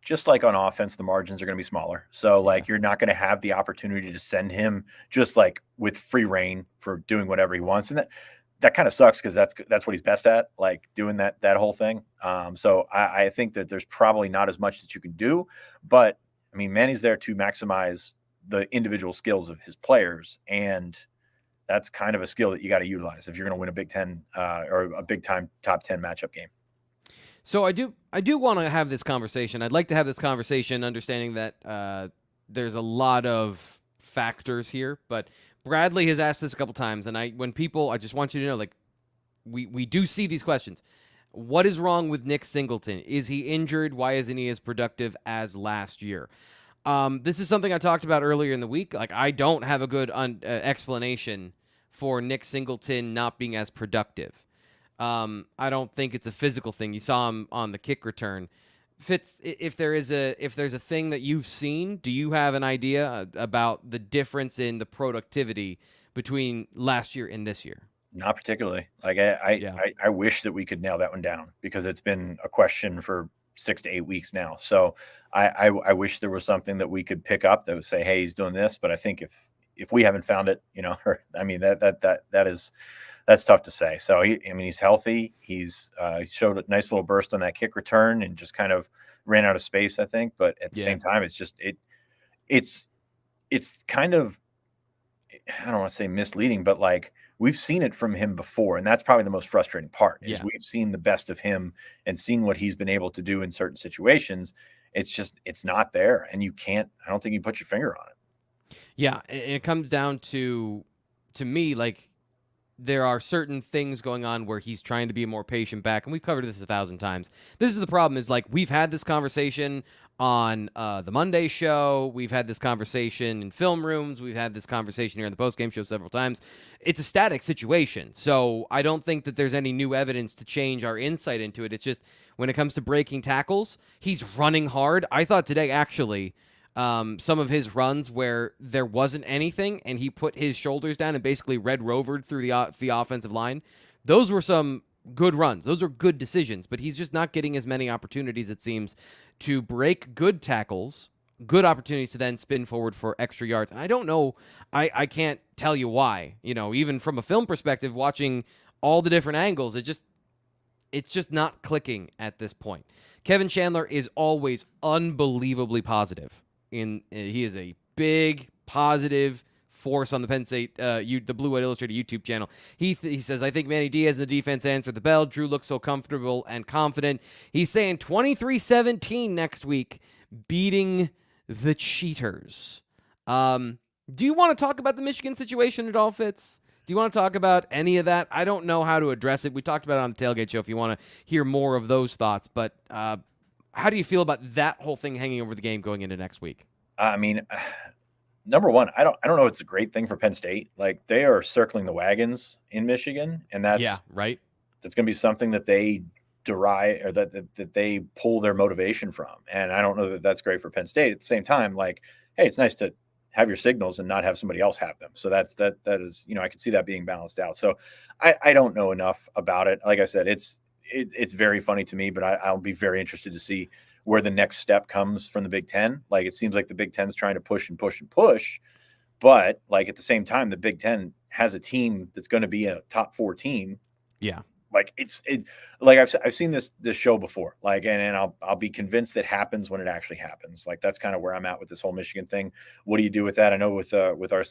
Just like on offense, the margins are going to be smaller. So you're not going to have the opportunity to send him just with free reign for doing whatever he wants. And that kind of sucks, because that's what he's best at, doing that whole thing. So I think that there's probably not as much that you can do, but I mean, Manny's there to maximize the individual skills of his players, and that's kind of a skill that you got to utilize if you're going to win a Big Ten or a big time top 10 matchup game. So I do want to have this conversation. I'd like to have this conversation, understanding that there's a lot of factors here, but Bradley has asked this a couple times, and I just want you to know, we do see these questions. What is wrong with Nick Singleton? Is he injured? Why isn't he as productive as last year? This is something I talked about earlier in the week. I don't have a good explanation for Nick Singleton not being as productive. I don't think it's a physical thing. You saw him on the kick return. Fitz, if there's a thing that you've seen, do you have an idea about the difference in the productivity between last year and this year? Not particularly. Like I, Yeah. I, I wish that we could nail that one down because it's been a question for 6 to 8 weeks now. So I wish there was something that we could pick up that would say, hey, he's doing this. But I think if we haven't found it, or, I mean that's tough to say. So he's healthy. He showed a nice little burst on that kick return and just kind of ran out of space, I think. But at the same time, it's kind of, I don't want to say misleading, but like we've seen it from him before. And that's probably the most frustrating part is we've seen the best of him and seen what he's been able to do in certain situations. It's not there. And I don't think you put your finger on it. Yeah. And it comes down to me, like, there are certain things going on where he's trying to be a more patient back, and we've covered this 1,000 times. This is the problem, is like we've had this conversation on the Monday show. We've had this conversation in film rooms. We've had this conversation here on the postgame show several times. It's a static situation, so I don't think that there's any new evidence to change our insight into it. It's just when it comes to breaking tackles, he's running hard. I thought today, actually, some of his runs where there wasn't anything and he put his shoulders down and basically Red Rovered through the offensive line. Those were some good runs. Those are good decisions, but he's just not getting as many opportunities, it seems, to break good tackles, good opportunities to then spin forward for extra yards. And I don't know, I can't tell you why. Even from a film perspective, watching all the different angles, it's just not clicking at this point. Kevin Chandler is always unbelievably positive. He is a big positive force on the Penn State, the Blue White Illustrated YouTube channel. He says, I think Manny Diaz and the defense answered the bell. Drew looks so comfortable and confident. He's saying 23-17 next week, beating the cheaters. Do you want to talk about the Michigan situation at all, Fitz? Do you want to talk about any of that? I don't know how to address it. We talked about it on the Tailgate Show if you want to hear more of those thoughts, but how do you feel about that whole thing hanging over the game going into next week? I mean, number one, I don't know. It's a great thing for Penn State. Like they are circling the wagons in Michigan, and that's right. That's going to be something that they derive or that they pull their motivation from. And I don't know that that's great for Penn State. At the same time, like, hey, it's nice to have your signals and not have somebody else have them. So that is, I can see that being balanced out. So I don't know enough about it. Like I said, it's very funny to me, but I'll be very interested to see where the next step comes from the Big Ten. Like it seems like the Big Ten's trying to push and push and push, but like at the same time, the Big Ten has a team that's going to be a top 4 team. Yeah. Like like I've seen this show before, like, and I'll be convinced it happens when it actually happens. Like that's kind of where I'm at with this whole Michigan thing. What do you do with that? I know with our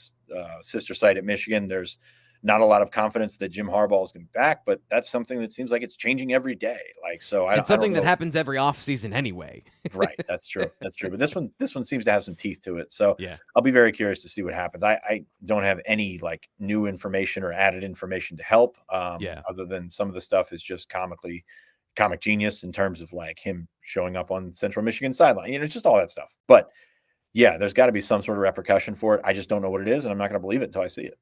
sister site at Michigan, there's not a lot of confidence that Jim Harbaugh is going to be back, but that's something that seems like it's changing every day. Like, so it's something that happens every offseason anyway. Right. That's true. That's true. But this one seems to have some teeth to it. So yeah, I'll be very curious to see what happens. I don't have any like new information or added information to help. Other than some of the stuff is just comic genius in terms of like him showing up on Central Michigan sideline. It's just all that stuff. But yeah, there's got to be some sort of repercussion for it. I just don't know what it is, and I'm not going to believe it until I see it.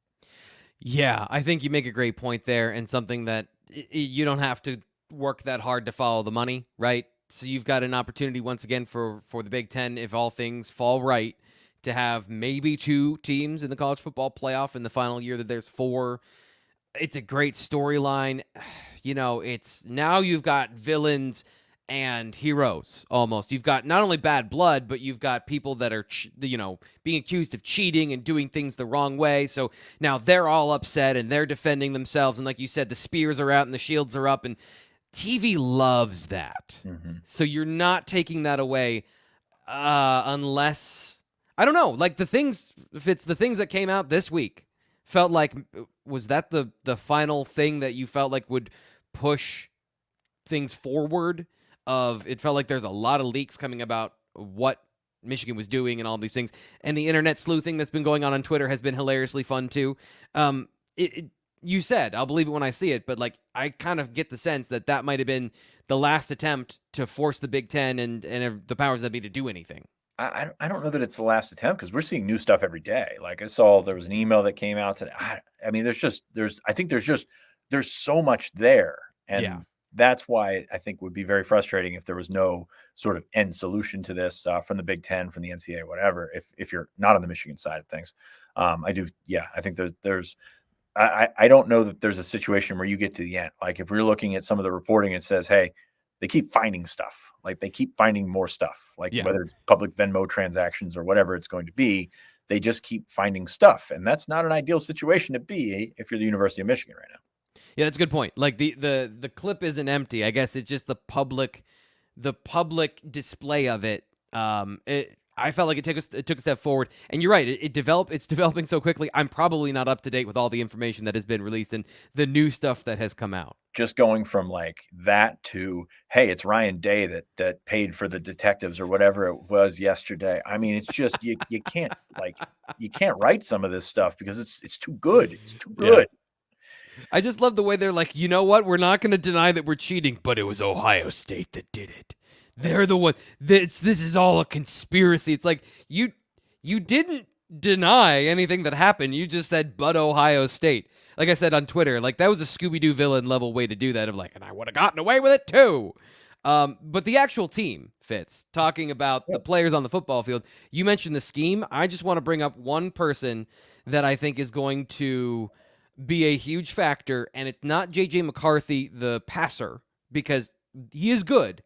Yeah, I think you make a great point there, and something that you don't have to work that hard to follow the money, right? So you've got an opportunity once again for the Big Ten, if all things fall right, to have maybe 2 teams in the college football playoff in the final year that there's 4. It's a great storyline. It's now you've got villains and heroes almost. You've got not only bad blood, but you've got people that are, being accused of cheating and doing things the wrong way. So now they're all upset and they're defending themselves. And like you said, the spears are out and the shields are up, and TV loves that. Mm-hmm. So you're not taking that away unless, I don't know, like if it's the things that came out this week felt like, was that the final thing that you felt like would push things forward? It felt like there's a lot of leaks coming about what Michigan was doing and all these things. And the internet sleuthing that's been going on Twitter has been hilariously fun too. You said, I'll believe it when I see it, but like I kind of get the sense that might have been the last attempt to force the Big Ten and the powers that be to do anything. I don't know that it's the last attempt, because we're seeing new stuff every day. Like I saw there was an email that came out today. I mean, there's so much there. And that's why I think would be very frustrating if there was no sort of end solution to this from the Big Ten, from the NCAA, whatever. If you're not on the Michigan side of things, I do. Yeah, I think there's. I don't know that there's a situation where you get to the end. Like if we're looking at some of the reporting, it says, hey, they keep finding stuff. Like they keep finding more stuff. Like Yeah. whether it's public Venmo transactions or whatever it's going to be, they just keep finding stuff, and that's not an ideal situation to be if you're the University of Michigan right now. Yeah, that's a good point. Like the clip isn't empty. I guess it's just the public display of it. I felt like it took a step forward. And you're right. It's developing so quickly. I'm probably not up to date with all the information that has been released and the new stuff that has come out. Just going from like that to, hey, it's Ryan Day that paid for the detectives or whatever it was yesterday. I mean, it's just you can't write some of this stuff because it's too good. It's too good. Yeah. I just love the way they're like, you know what? We're not going to deny that we're cheating, but it was Ohio State that did it. They're the one. This is all a conspiracy. It's like you didn't deny anything that happened. You just said, but Ohio State. Like I said on Twitter, like that was a Scooby-Doo villain level way to do that. Of like, and I would have gotten away with it too. But the actual team fits. Talking about the players on the football field, you mentioned the scheme. I just want to bring up one person that I think is going to be a huge factor, and it's not J.J. McCarthy, the passer, because he is good,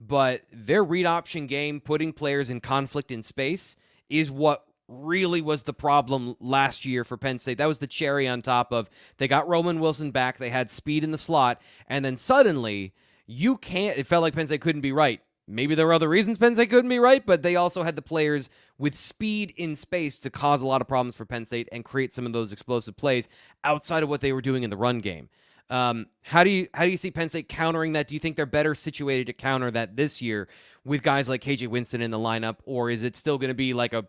but their read option game, putting players in conflict in space, is what really was the problem last year for Penn State. That was the cherry on top of they got Roman Wilson back, they had speed in the slot, and then suddenly it felt like Penn State couldn't be right. Maybe there were other reasons Penn State couldn't be right, but they also had the players with speed in space to cause a lot of problems for Penn State and create some of those explosive plays outside of what they were doing in the run game. How do you see Penn State countering that? Do you think they're better situated to counter that this year with guys like KJ Winston in the lineup, or is it still going to be like a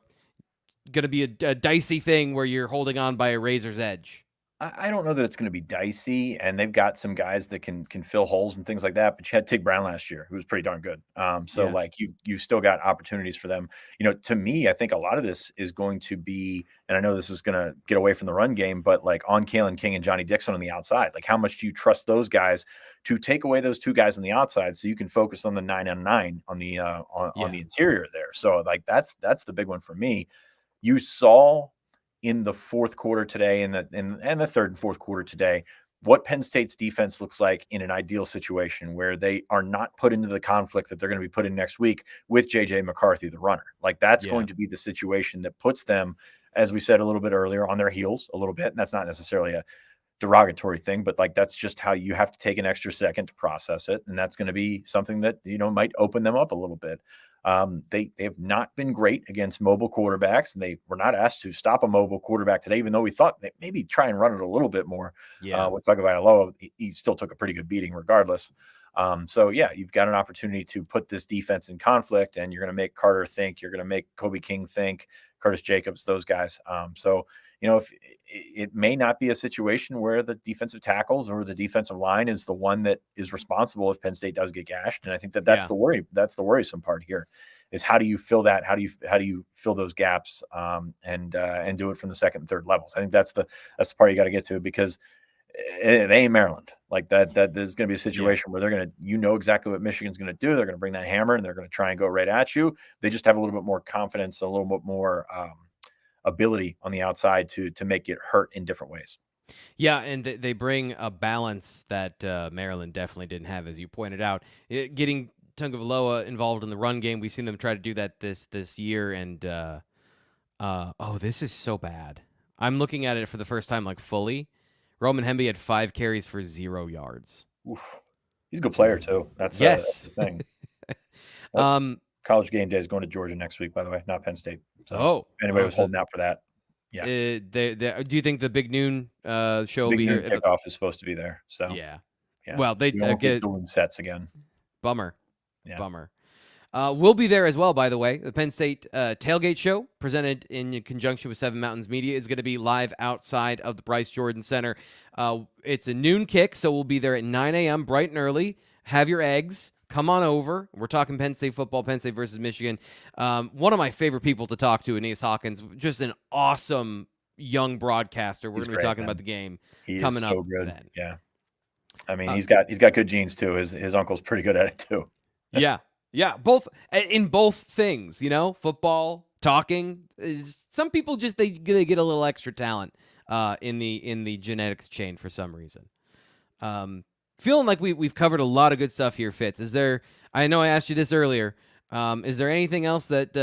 dicey thing where you're holding on by a razor's edge? I don't know that it's going to be dicey, and they've got some guys that can fill holes and things like that. But you had Tig Brown last year, who was pretty darn good. So like you've still got opportunities for them. You know, to me, I think a lot of this is going to be, and I know this is going to get away from the run game, but like on Kalen King and Johnny Dixon on the outside, like how much do you trust those guys to take away those two guys on the outside so you can focus on the 9-on-9 on the on the interior there. So like that's the big one for me. You saw in the fourth quarter today and the third and fourth quarter today, what Penn State's defense looks like in an ideal situation where they are not put into the conflict that they're going to be put in next week with J.J. McCarthy, the runner. Like that's going to be the situation that puts them, as we said a little bit earlier, on their heels a little bit. And that's not necessarily a derogatory thing, but like that's just how you have to take an extra second to process it. And that's going to be something that, you know, might open them up a little bit. They have not been great against mobile quarterbacks, and they were not asked to stop a mobile quarterback today, even though we thought that maybe try and run it a little bit more. With Tagovailoa, he still took a pretty good beating regardless. So yeah, you've got an opportunity to put this defense in conflict, and you're going to make Carter think, you're going to make Kobe King think, Curtis Jacobs, those guys. So, you know, if it may not be a situation where the defensive tackles or the defensive line is the one that is responsible if Penn State does get gashed. And I think that's the worry. That's the worrisome part here is how do you fill that? How do you fill those gaps and do it from the second and third levels? I think that's the part you got to get to, because it ain't Maryland. Like that there's going to be a situation where they're going to, you know, exactly what Michigan's going to do. They're going to bring that hammer and they're going to try and go right at you. They just have a little bit more confidence, a little bit more ability on the outside to make it hurt in different ways. Yeah, and they bring a balance that Maryland definitely didn't have, as you pointed out. Getting Tagovailoa involved in the run game, we've seen them try to do that this year, and this is so bad. I'm looking at it for the first time, like fully. Roman Hemby had 5 carries for 0 yards. Oof. He's a good player too. That's the thing. College game day is going to Georgia next week, by the way, not Penn State. So if anybody was holding out for that. Yeah. Do you think the big noon show will be here? Kickoff is supposed to be there. So yeah. Well, they get doing sets again. Bummer. Yeah. Bummer. We'll be there as well, by the way. The Penn State tailgate show, presented in conjunction with Seven Mountains Media, is going to be live outside of the Bryce Jordan Center. It's a noon kick, so we'll be there at 9 a.m. bright and early. Have your eggs. Come on over. We're talking Penn State football, Penn State versus Michigan. One of my favorite people to talk to, Aeneas Hawkins, just an awesome young broadcaster. We're going to be talking about the game coming up. Good. Then. Yeah. I mean, Uh, he's got good genes too. His uncle's pretty good at it too. yeah, yeah, both in both things, football, talking. Some people just they get a little extra talent in the genetics chain for some reason. Feeling like we've covered a lot of good stuff here, Fitz. Is there? I know I asked you this earlier. Is there anything else that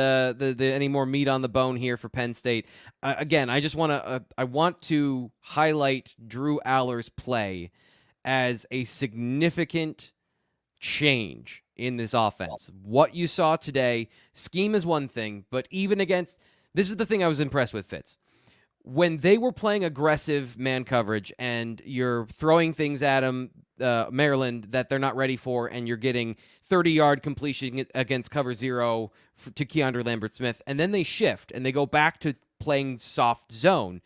any more meat on the bone here for Penn State? Again, I just want to highlight Drew Allar's play as a significant change in this offense. What you saw today, scheme is one thing, but even against this is the thing I was impressed with, Fitz. When they were playing aggressive man coverage and you're throwing things at them, Maryland, that they're not ready for, and you're getting 30-yard completion against cover zero to Keandre Lambert-Smith, and then they shift and they go back to playing soft zone.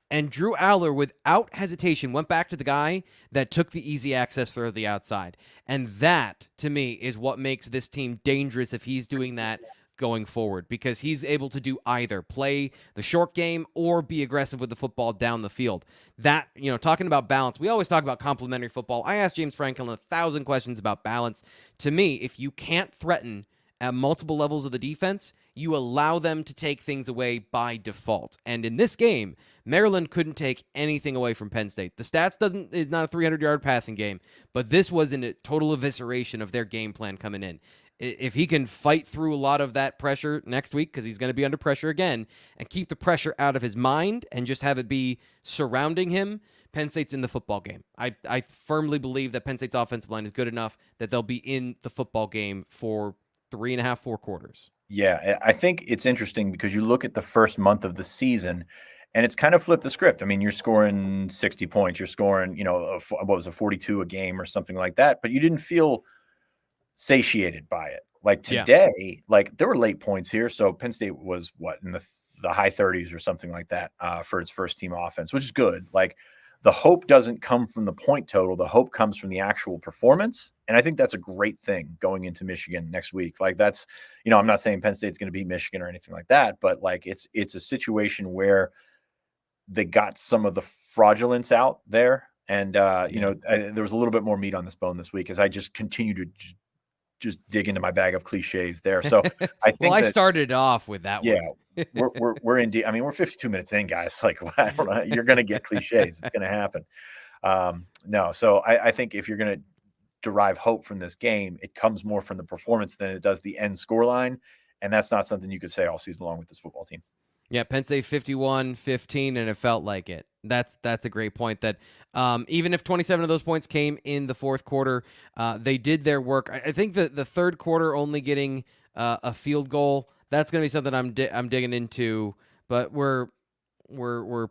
And Drew Allar, without hesitation, went back to the guy that took the easy access through the outside. And that, to me, is what makes this team dangerous if he's doing that going forward, because he's able to do either play the short game or be aggressive with the football down the field. That, talking about balance, we always talk about complementary football. I asked James Franklin 1,000 questions about balance. To me, if you can't threaten at multiple levels of the defense, you allow them to take things away by default. And in this game, Maryland couldn't take anything away from Penn State. The stats is not a 300-yard passing game, but this was a total evisceration of their game plan coming in. If he can fight through a lot of that pressure next week, because he's going to be under pressure again, and keep the pressure out of his mind and just have it be surrounding him, Penn State's in the football game. I firmly believe that Penn State's offensive line is good enough that they'll be in the football game for 3.5, 4 quarters. Yeah, I think it's interesting because you look at the first month of the season and it's kind of flipped the script. I mean, you're scoring 60 points, you're scoring, what was it, 42 a game or something like that, but you didn't feel satiated by it. Like today, like there were late points here. So Penn State was in the high 30s or something like that for its first team offense, which is good. Like the hope doesn't come from the point total. The hope comes from the actual performance. And I think that's a great thing going into Michigan next week. Like that's, I'm not saying Penn State's going to beat Michigan or anything like that, but like it's a situation where they got some of the fraudulence out there. And, there was a little bit more meat on this bone this week as I just continue to just dig into my bag of cliches there. So I think I started off with that one. we're in. I mean, we're 52 minutes in, guys. Like, I don't know. You're going to get cliches. It's going to happen. No. So I think if you're going to derive hope from this game, it comes more from the performance than it does the end scoreline. And that's not something you could say all season long with this football team. Yeah, Penn State 51-15, and it felt like it. That's a great point. That even if 27 of those points came in the fourth quarter, they did their work. I think that the third quarter only getting a field goal, that's going to be something I'm digging into. But we're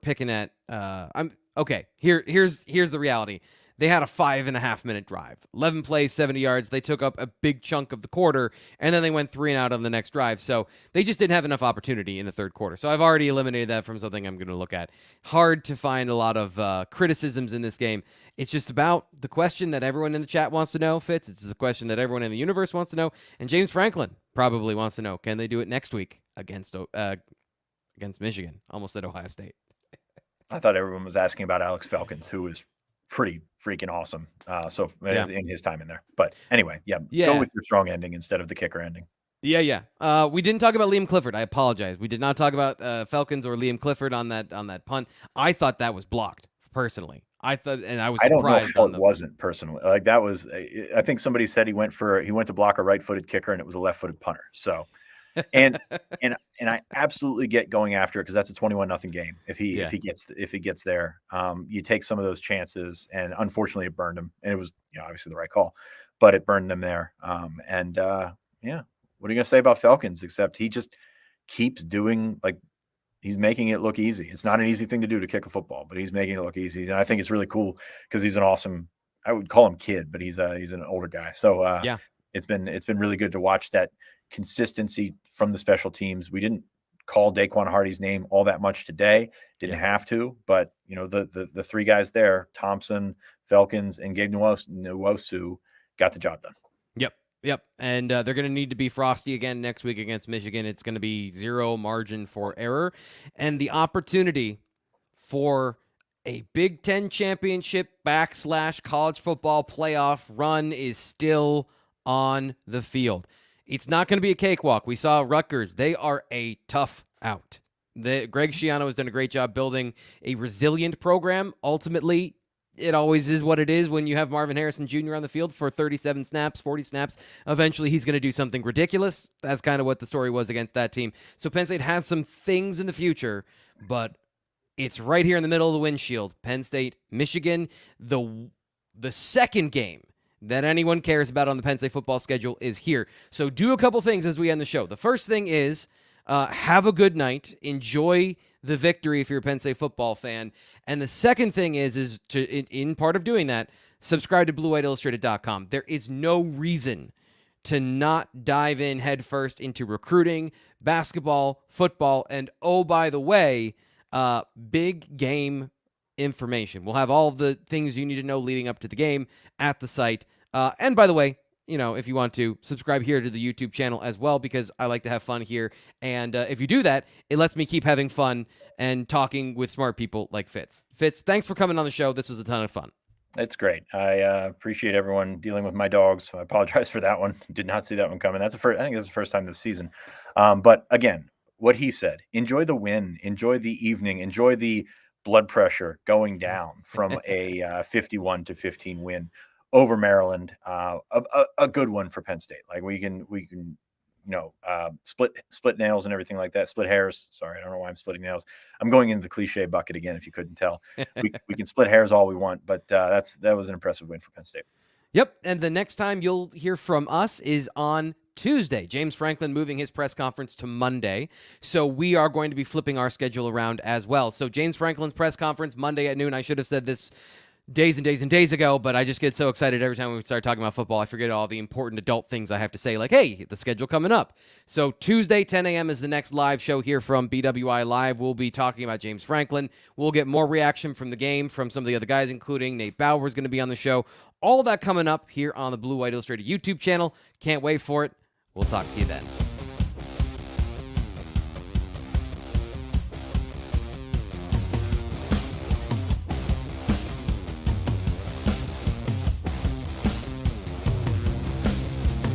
picking at. I'm okay. Here's the reality. They had a 5.5 minute drive, 11 plays, 70 yards. They took up a big chunk of the quarter, and then they went 3 and out on the next drive. So they just didn't have enough opportunity in the third quarter. So I've already eliminated that from something I'm going to look at. Hard to find a lot of criticisms in this game. It's just about the question that everyone in the chat wants to know, Fitz. It's the question that everyone in the universe wants to know, and James Franklin probably wants to know. Can they do it next week against Michigan? Almost said Ohio State. I thought everyone was asking about Alex Falcons, who is pretty freaking awesome. In his time in there. But anyway, go with your strong ending instead of the kicker ending. Yeah. We didn't talk about Liam Clifford. I apologize. We did not talk about Falcons or Liam Clifford on that punt. I thought that was blocked personally. I thought, and I was surprised. I don't know how it wasn't personally. Like that was. I think somebody said he went to block a right-footed kicker and it was a left-footed punter. So. And I absolutely get going after it because that's a 21-0 game. If he gets there, you take some of those chances, and unfortunately it burned him. And it was obviously the right call, but it burned them there. What are you gonna say about Falcons? Except he just keeps doing he's making it look easy. It's not an easy thing to do to kick a football, but he's making it look easy, and I think it's really cool because he's an awesome. I would call him kid, but he's an older guy. So it's been really good to watch that consistency from the special teams. We didn't call Daquan Hardy's name all that much today. Didn't have to, but the three guys there, Thompson, Falcons, and Gabe Nwosu got the job done. Yep. And they're going to need to be frosty again next week against Michigan. It's going to be zero margin for error. And the opportunity for a Big Ten championship / college football playoff run is still on the field. It's not going to be a cakewalk. We saw Rutgers. They are a tough out. Greg Schiano has done a great job building a resilient program. Ultimately, it always is what it is when you have Marvin Harrison Jr. on the field for 37 snaps, 40 snaps. Eventually, he's going to do something ridiculous. That's kind of what the story was against that team. So Penn State has some things in the future, but it's right here in the middle of the windshield. Penn State, Michigan, the second game that anyone cares about on the Penn State football schedule is here. So do a couple things as we end the show. The first thing is have a good night. Enjoy the victory if you're a Penn State football fan. And the second thing is to, in part of doing that, subscribe to BlueWhiteIllustrated.com. There is no reason to not dive in headfirst into recruiting, basketball, football, and oh, by the way, big game information. We'll have all of the things you need to know leading up to the game at the site. And by the way, if you want to, subscribe here to the YouTube channel as well, because I like to have fun here. And if you do that, it lets me keep having fun and talking with smart people like Fitz. Fitz, thanks for coming on the show. This was a ton of fun. It's great. I appreciate everyone dealing with my dogs. So I apologize for that one. Did not see that one coming. I think that's the first time this season. But again, what he said, enjoy the win, enjoy the evening, enjoy the blood pressure going down from a 51-15 win over Maryland. A good one for Penn State. Like we can split nails and everything like that. Split hairs. Sorry, I don't know why I'm splitting nails. I'm going into the cliche bucket again. If you couldn't tell, we can split hairs all we want, but that was an impressive win for Penn State. Yep. And the next time you'll hear from us is on Tuesday. James Franklin moving his press conference to Monday. So we are going to be flipping our schedule around as well. So James Franklin's press conference Monday at noon. I should have said this days and days and days ago, but I just get so excited every time we start talking about football. I forget all the important adult things I have to say, like, hey, the schedule coming up. So Tuesday, 10 a.m. is the next live show here from BWI Live. We'll be talking about James Franklin. We'll get more reaction from the game from some of the other guys, including Nate Bauer is going to be on the show. All that coming up here on the Blue White Illustrated YouTube channel. Can't wait for it. We'll talk to you then.